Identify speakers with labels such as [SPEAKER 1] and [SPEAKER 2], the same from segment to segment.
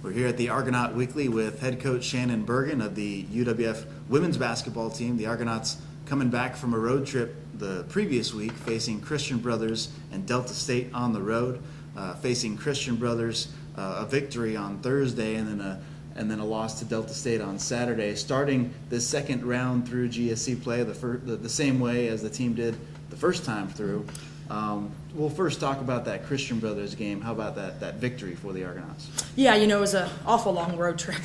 [SPEAKER 1] We're here at the Argonaut Weekly with head coach Shannan Bergen of the UWF women's basketball team. The Argonauts coming back from a road trip the previous week, facing Christian Brothers and Delta State on the road, facing Christian Brothers a victory on Thursday and then a loss to Delta State on Saturday, starting the second round through GSC play the same way as the team did the first time through. We'll first talk about that Christian Brothers game. How about that victory for the Argonauts?
[SPEAKER 2] Yeah, it was an awful long road trip.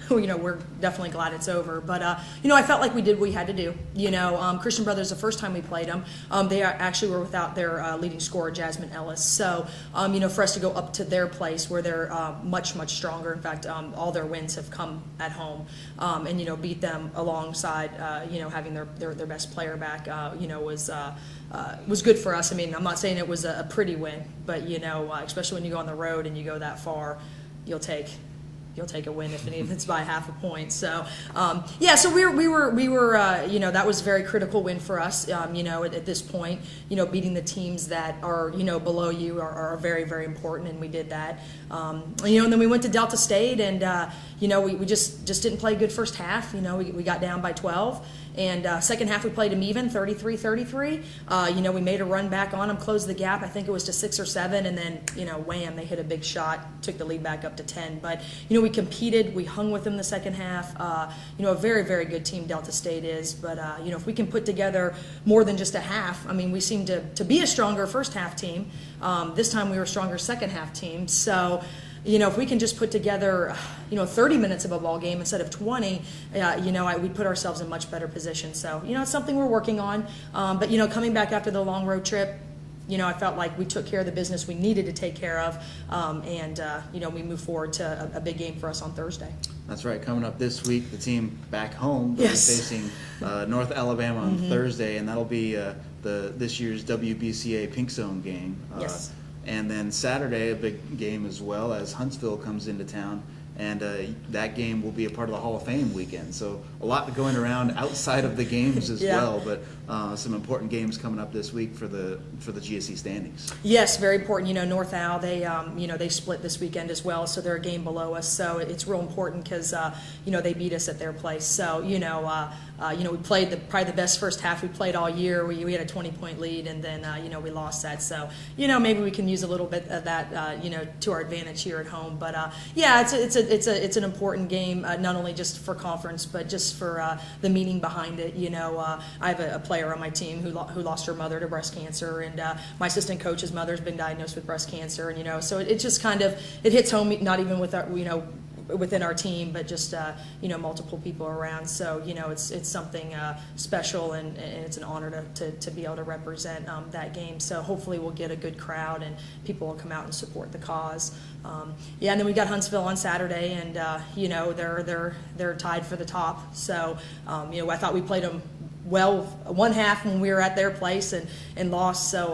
[SPEAKER 2] We're definitely glad it's over. But, I felt like we did what we had to do. Christian Brothers, the first time we played them, they actually were without their leading scorer, Jasmine Ellis. So, for us to go up to their place where they're much, much stronger. In fact, all their wins have come at home. And, beat them alongside, having their best player back, was good for us. I mean, I'm not saying it was a pretty win, but especially when you go on the road and you go that far, you'll take a win if it's by half a point. So so we were that was a very critical win for us. At this point, beating the teams that are below you are very, very important, and we did that. And then we went to Delta State, and we just didn't play a good first half. We got down by 12. And second half we played them even, 33-33. We made a run back on them, closed the gap. I think it was to 6 or 7, and then wham, they hit a big shot, took the lead back up to 10. But we competed, we hung with them the second half. A very, very good team Delta State is. But if we can put together more than just a half, I mean, we seem to be a stronger first half team. This time we were a stronger second half team. So. If we can just put together, 30 minutes of a ball game instead of 20, we put ourselves in much better position. So, it's something we're working on. But, coming back after the long road trip, I felt like we took care of the business we needed to take care of. We move forward to a big game for us on Thursday.
[SPEAKER 1] That's right. Coming up this week, the team back home will be facing North Alabama on Thursday, and that'll be this year's WBCA Pink Zone game.
[SPEAKER 2] Yes.
[SPEAKER 1] And then Saturday, a big game as well, as Huntsville comes into town. And that game will be a part of the Hall of Fame weekend. So a lot going around outside of the games as well, but some important games coming up this week for the GSC standings.
[SPEAKER 2] Yes, very important. North Al, they split this weekend as well, so they're a game below us. So it's real important because they beat us at their place. So we played probably the best first half we played all year. We had a 20-point lead, and then we lost that. So maybe we can use a little bit of that to our advantage here at home. But it's an important game, not only just for conference, but just for the meaning behind it. I have a player on my team who lost her mother to breast cancer, and my assistant coach's mother's been diagnosed with breast cancer, and so it just kind of it hits home, not even with our within our team, but just multiple people around. So it's something special, and it's an honor to be able to represent that game. So hopefully we'll get a good crowd and people will come out and support the cause. And then we got Huntsville on Saturday, and they're tied for the top. So I thought we played them well one half when we were at their place and lost. So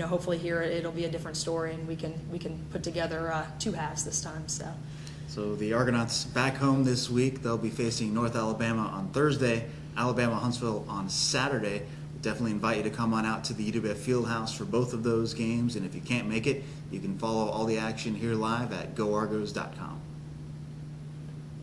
[SPEAKER 2] hopefully here it'll be a different story, and we can put together two halves this time.
[SPEAKER 1] So the Argonauts back home this week. They'll be facing North Alabama on Thursday, Alabama Huntsville on Saturday. We definitely invite you to come on out to the UWF Fieldhouse for both of those games. And if you can't make it, you can follow all the action here live at goargos.com.